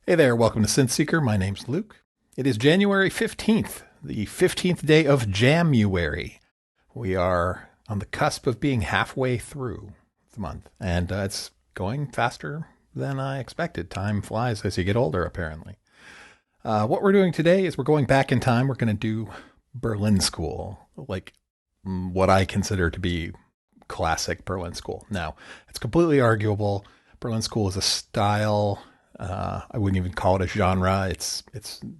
Hey there, welcome to Synth Seeker. My name's Luke. It is January 15th, the 15th day of Jamuary. We are on the cusp of being halfway through the month, and it's going faster than I expected. Time flies as you get older, apparently. What we're doing today is we're going back in time. We're going to do Berlin School, like what I consider to be classic Berlin School. Now, it's completely arguable. Berlin School is a style. I wouldn't even call it a genre. It's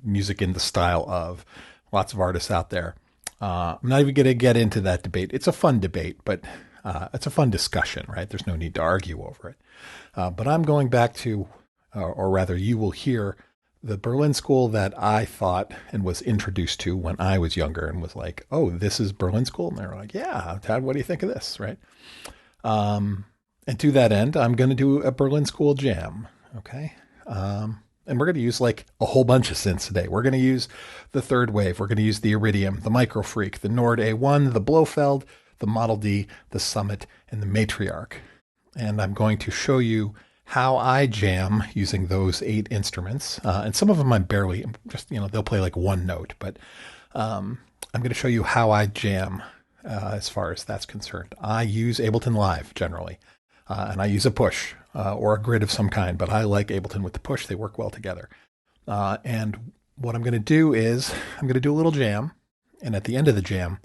music in the style of lots of artists out there. I'm not even going to get into that debate. It's a fun debate, but it's a fun discussion, right? There's no need to argue over it. But I'm going back to, or rather, you will hear the Berlin School that I thought and was introduced to when I was younger and was like, oh, this is Berlin School? And they were like, yeah, Tad, what do you think of this, right? And to that end, I'm going to do a Berlin School jam, okay? And we're going to use like a whole bunch of synths today. We're going to use the third wave. We're going to use the Iridium, the Micro Freak, the Nord A1, the Blofeld, the Model D, the Summit, and the Matriarch. And I'm going to show you how I jam using those 8 instruments. And some of them I'm barely, just, they'll play like one note. But I'm going to show you how I jam as far as that's concerned. I use Ableton Live generally. And I use a push or a grid of some kind, but I like Ableton with the push. They work well together. And what I'm going to do is I'm going to do a little jam. And at the end of the jam,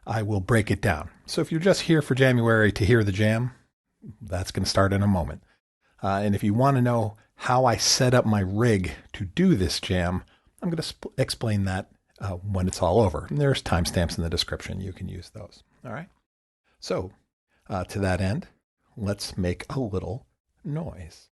I will break it down. So if you're just here for January to hear the jam, that's going to start in a moment. And if you want to know how I set up my rig to do this jam, I'm going to explain that when it's all over. And there's timestamps in the description. You can use those. All right. So to that end, let's make a little noise.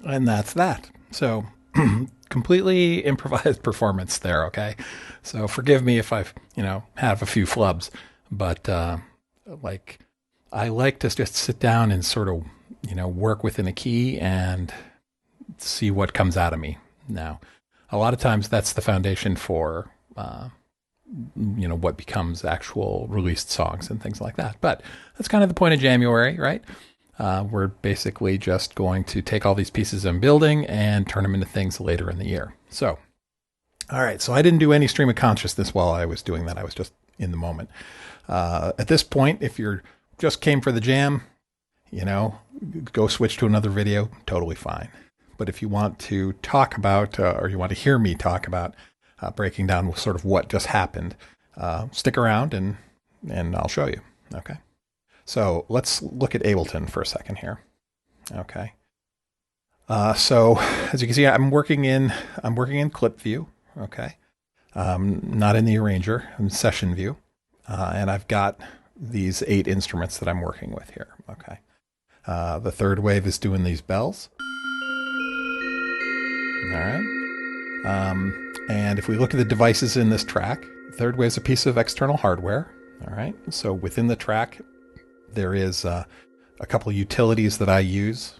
And that's that. So completely improvised performance there. Okay. So forgive me if I've, have a few flubs, but, like I like to just sit down and sort of, work within a key and see what comes out of me. Now, a lot of times that's the foundation for, what becomes actual released songs and things like that. But that's kind of the point of January, right? We're basically just going to take all these pieces I'm building and turn them into things later in the year. So, all right. So I didn't do any stream of consciousness while I was doing that. I was just in the moment. At this point, if you're just came for the jam, go switch to another video. Totally fine. But if you want to talk about, or you want to hear me talk about breaking down sort of what just happened, stick around and I'll show you. Okay. So let's look at Ableton for a second here. Okay. So as you can see, I'm working in clip view. Okay. Not in the arranger, I'm session view. And I've got these 8 instruments that I'm working with here. Okay. The third wave is doing these bells. All right. And if we look at the devices in this track, third wave is a piece of external hardware. All right. So within the track, there is a couple of utilities that I use.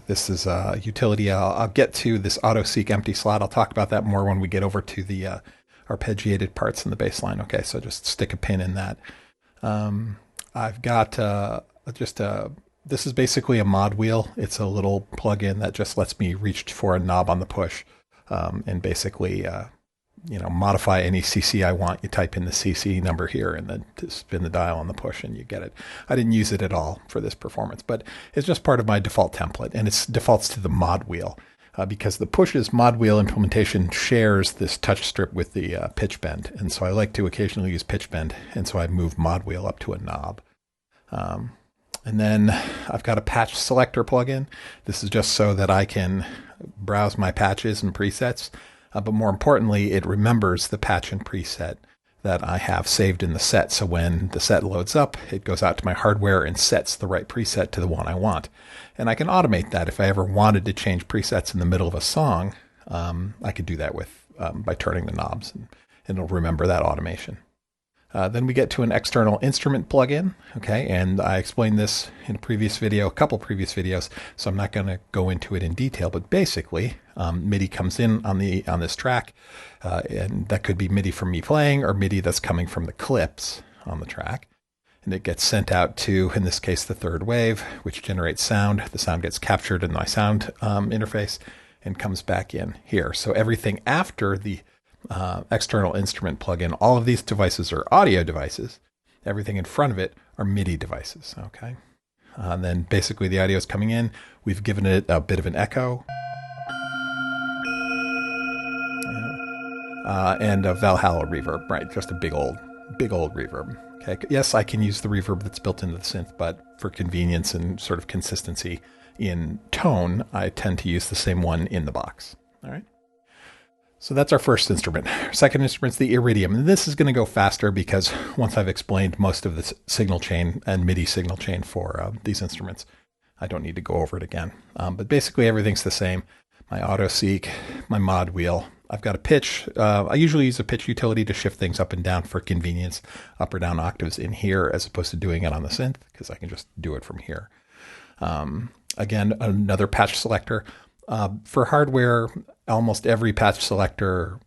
This is a utility I'll get to, this auto seek empty slot. I'll talk about that more when we get over to the arpeggiated parts in the bass line. Okay, so just stick a pin in that. I've got this is basically a mod wheel. It's a little plug-in that just lets me reach for a knob on the push and basically modify any CC I want. You type in the CC number here and then to spin the dial on the push and you get it. I didn't use it at all for this performance, but it's just part of my default template, and it defaults to the mod wheel because the push's mod wheel implementation shares this touch strip with the pitch bend. And so I like to occasionally use pitch bend, and so I move mod wheel up to a knob. And then I've got a patch selector plugin. This is just so that I can browse my patches and presets. But more importantly, it remembers the patch and preset that I have saved in the set. So when the set loads up, it goes out to my hardware and sets the right preset to the one I want. And I can automate that. If I ever wanted to change presets in the middle of a song, I could do that by turning the knobs, and it'll remember that automation. Then we get to an external instrument plugin, okay, and I explained this in a couple previous videos, so I'm not going to go into it in detail, but basically MIDI comes in on this track, and that could be MIDI from me playing or MIDI that's coming from the clips on the track, and it gets sent out to, in this case, the third wave, which generates sound. The sound gets captured in my sound interface and comes back in here. So everything after the external instrument plugin, all of these devices are audio devices. Everything in front of it are MIDI devices. Okay. And then basically the audio is coming in. We've given it a bit of an echo. And a Valhalla reverb, right? Just a big old reverb. Okay. Yes, I can use the reverb that's built into the synth, but for convenience and sort of consistency in tone, I tend to use the same one in the box. All right. So that's our first instrument. Second instrument's the Iridium. And this is going to go faster because once I've explained most of the signal chain and MIDI signal chain for these instruments, I don't need to go over it again. But basically everything's the same. My auto seek, my mod wheel. I've got a pitch. I usually use a pitch utility to shift things up and down for convenience, up or down octaves in here, as opposed to doing it on the synth, because I can just do it from here. Again, another patch selector. For hardware, almost every patch selector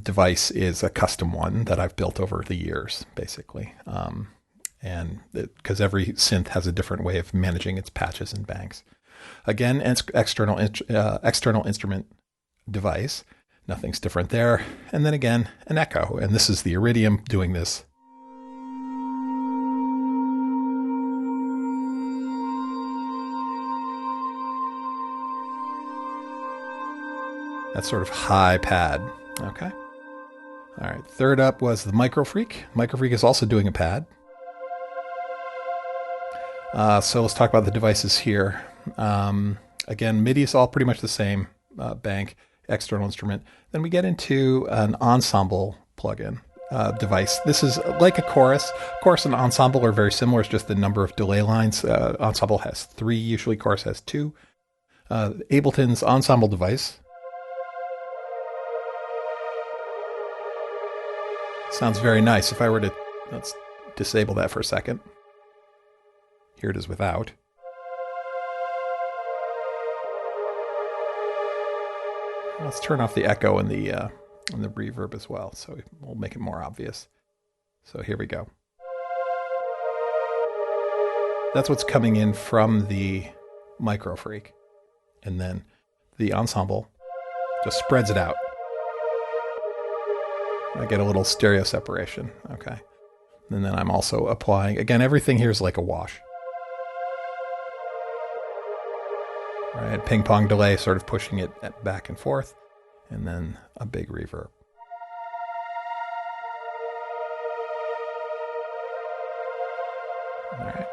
device is a custom one that I've built over the years, basically. And because every synth has a different way of managing its patches and banks. Again, external instrument device. Nothing's different there. And then again, an echo. And this is the Iridium doing this. That sort of high pad. Okay. All right. Third up was the Microfreak. Microfreak is also doing a pad. So let's talk about the devices here. Again, MIDI is all pretty much the same bank, external instrument. Then we get into an ensemble plugin device. This is like a chorus. Chorus and ensemble are very similar. It's just the number of delay lines. Ensemble has 3, usually chorus has 2. Ableton's ensemble device sounds very nice. If I were to, let's disable that for a second. Here it is without. Let's turn off the echo and the reverb as well, so we'll make it more obvious. So here we go. That's what's coming in from the Microfreak, and then the ensemble just spreads it out. I get a little stereo separation. Okay. And then I'm also applying, again, everything here is like a wash. All right, ping pong delay, sort of pushing it back and forth, and then a big reverb. All right,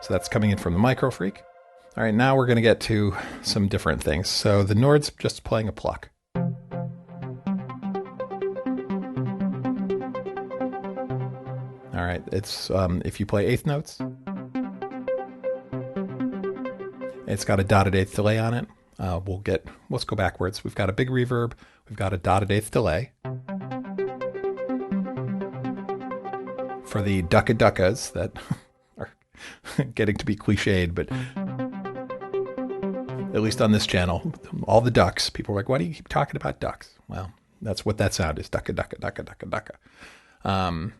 so that's coming in from the Microfreak. All right, now we're going to get to some different things. So the Nord's just playing a pluck. All right, it's if you play eighth notes, it's got a dotted eighth delay on it. let's go backwards. We've got a big reverb. We've got a dotted eighth delay. For the ducka-duckas that are getting to be cliched, but at least on this channel, all the ducks, people are like, why do you keep talking about ducks? Well, that's what that sound is, ducka, ducka, ducka, ducka, ducka.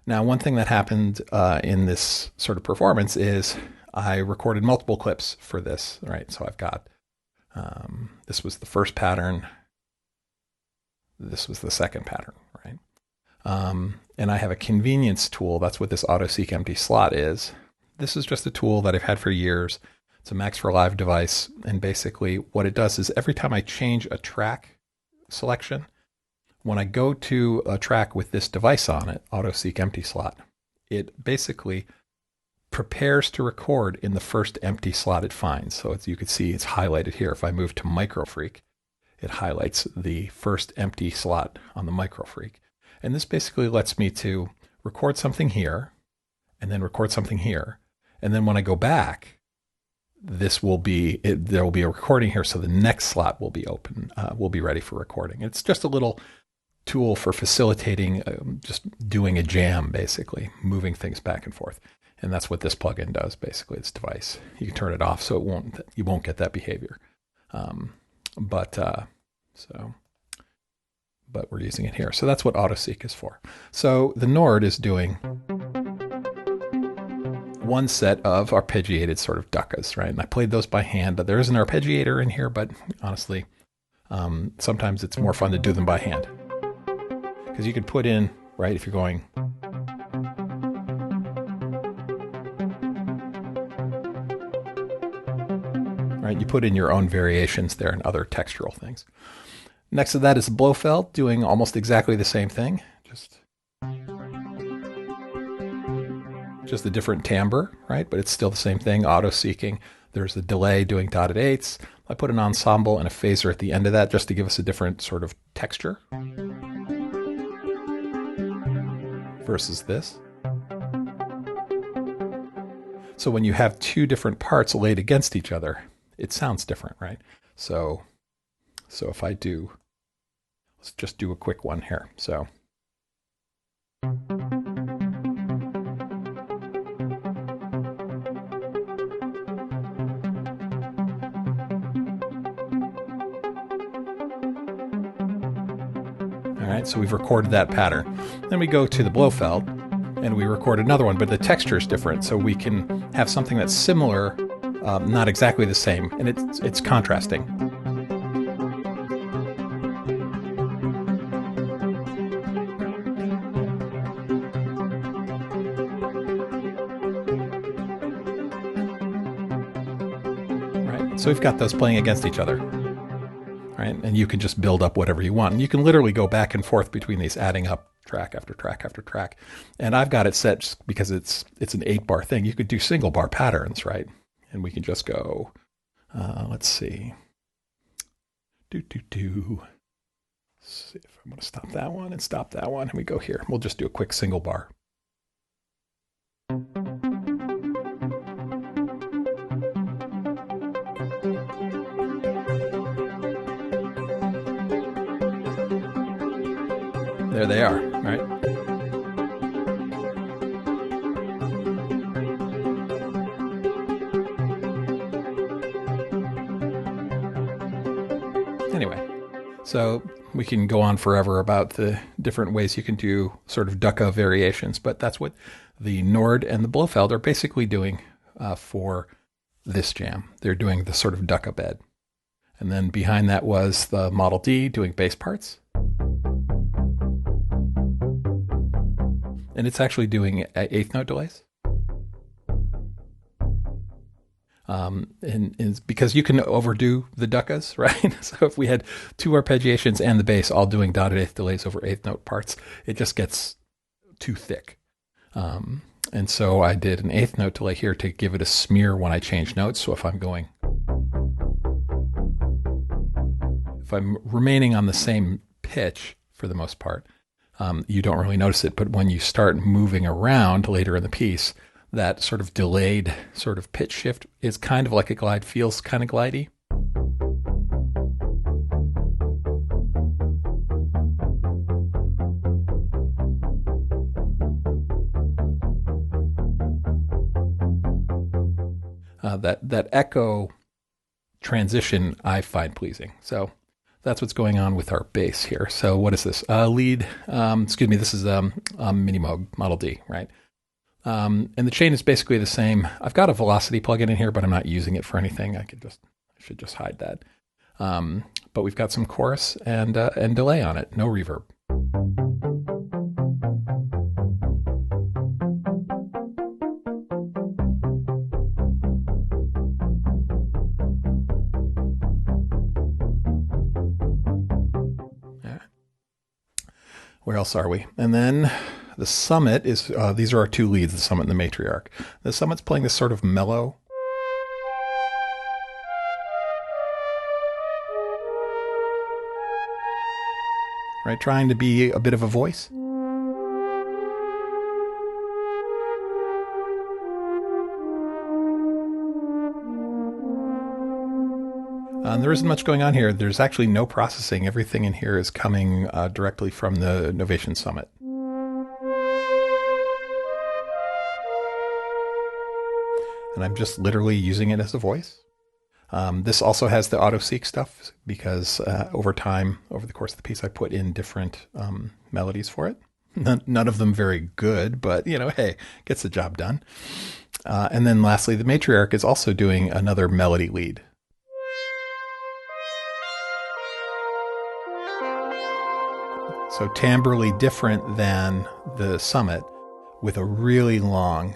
Now, one thing that happened in this sort of performance is I recorded multiple clips for this, right? So I've got, this was the first pattern. This was the second pattern, right? And I have a convenience tool. That's what this AutoSeek empty slot is. This is just a tool that I've had for years. It's a Max for Live device. And basically what it does is every time I change a track selection, when I go to a track with this device on it, AutoSeek empty slot, it basically prepares to record in the first empty slot it finds. So you can see it's highlighted here. If I move to Microfreak, it highlights the first empty slot on the Microfreak. And this basically lets me to record something here and then record something here. And then when I go back, there will be a recording here. So the next slot will be open, will be ready for recording. It's just a little tool for facilitating just doing a jam, basically, moving things back and forth. And that's what this plugin does, basically, this device. You can turn it off so you won't get that behavior. But we're using it here. So that's what AutoSeek is for. So the Nord is doing one set of arpeggiated sort of duckas, right? And I played those by hand. There is an arpeggiator in here, but honestly, sometimes it's more fun to do them by hand. Because you could put in, right, if you're going... Right, you put in your own variations there and other textural things. Next to that is Blofeld doing almost exactly the same thing, just a different timbre, right? But it's still the same thing, auto-seeking. There's the delay doing dotted eighths. I put an ensemble and a phaser at the end of that just to give us a different sort of texture versus this. So when you have two different parts laid against each other, it sounds different, right? So if I do, let's just do a quick one here. So. All right, so we've recorded that pattern. Then we go to the Blofeld and we record another one, but the texture is different. So we can have something that's similar, not exactly the same, and it's contrasting. Right, so we've got those playing against each other. Right, and you can just build up whatever you want. And you can literally go back and forth between these, adding up track after track after track. And I've got it set just because it's an 8-bar thing. You could do single bar patterns, right? And we can just go, let's see. Let's see if I'm going to stop that one and stop that one. And we go here. We'll just do a quick single bar. There they are, right? Anyway, so we can go on forever about the different ways you can do sort of ducka variations, but that's what the Nord and the Blofeld are basically doing for this jam. They're doing the sort of ducka bed. And then behind that was the Model D doing bass parts. And it's actually doing eighth note delays. And because you can overdo the duckas, right? So if we had two arpeggiations and the bass all doing dotted eighth delays over eighth note parts, it just gets too thick. And so I did an eighth note delay here to give it a smear when I change notes. So if I'm remaining on the same pitch for the most part, you don't really notice it, but when you start moving around later in the piece, that sort of delayed sort of pitch shift is kind of like a glide, feels kind of glidey. that echo transition I find pleasing. So that's what's going on with our bass here. So what is this? Lead, this is Minimoog Model D, right? And the chain is basically the same. I've got a velocity plugin in here, but I'm not using it for anything. I should just hide that. But we've got some chorus and delay on it, no reverb. Where else are we? And then the Summit is, these are our two leads, the Summit and the Matriarch. The Summit's playing this sort of mellow, right? Trying to be a bit of a voice. There isn't much going on here. There's actually no processing. Everything in here is coming directly from the Novation Summit. And I'm just literally using it as a voice. This also has the auto-seek stuff because over time, over the course of the piece, I put in different melodies for it. None of them very good, but, hey, gets the job done. And then lastly, the Matriarch is also doing another melody lead. So timbrally different than the Summit with a really long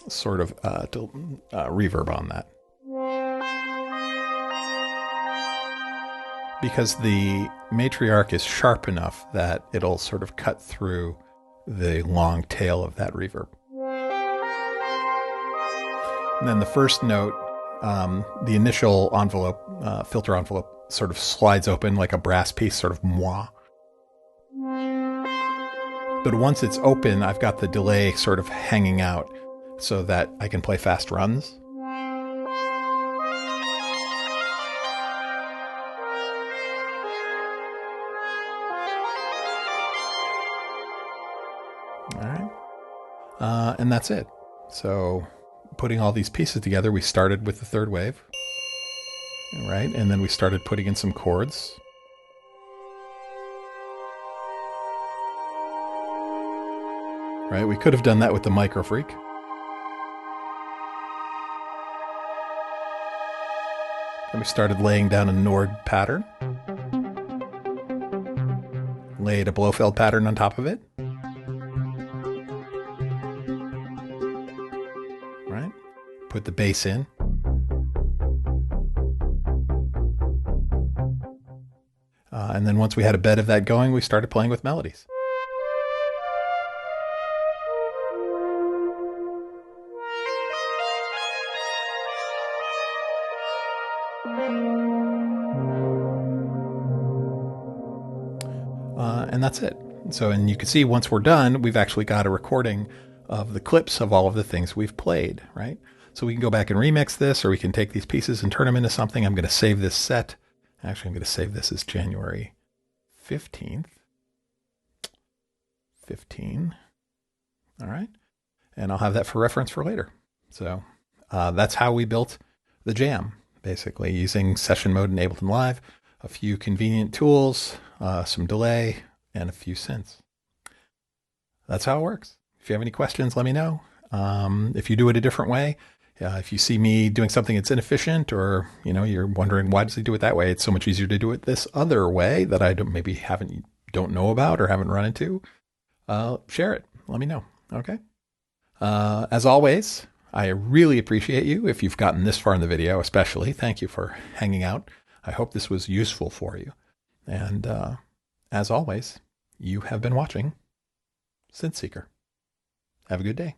sort of reverb on that. Because the Matriarch is sharp enough that it'll sort of cut through the long tail of that reverb. And then the first note, the initial envelope, filter envelope, sort of slides open like a brass piece, sort of moi. But once it's open, I've got the delay sort of hanging out so that I can play fast runs. All right. And that's it. So putting all these pieces together, we started with the third wave, right? And then we started putting in some chords. Right, we could have done that with the Micro Freak. And we started laying down a Nord pattern. Laid a Blofeld pattern on top of it. Right, put the bass in. And then once we had a bed of that going, we started playing with melodies. And that's it. So, and you can see once we're done, we've actually got a recording of the clips of all of the things we've played, right? So we can go back and remix this, or we can take these pieces and turn them into something. I'm going to save this set. Actually, I'm going to save this as January 15th. 15. All right. And I'll have that for reference for later. So that's how we built the Jam, basically using session mode in Ableton Live, a few convenient tools, some delay, and a few synths. That's how it works. If you have any questions, let me know. If you do it a different way, if you see me doing something that's inefficient, or you're wondering why does he do it that way, it's so much easier to do it this other way that I don't know about or haven't run into. Share it. Let me know. Okay. As always, I really appreciate you. If you've gotten this far in the video, especially, thank you for hanging out. I hope this was useful for you. And as always, you have been watching Synth Seeker. Have a good day.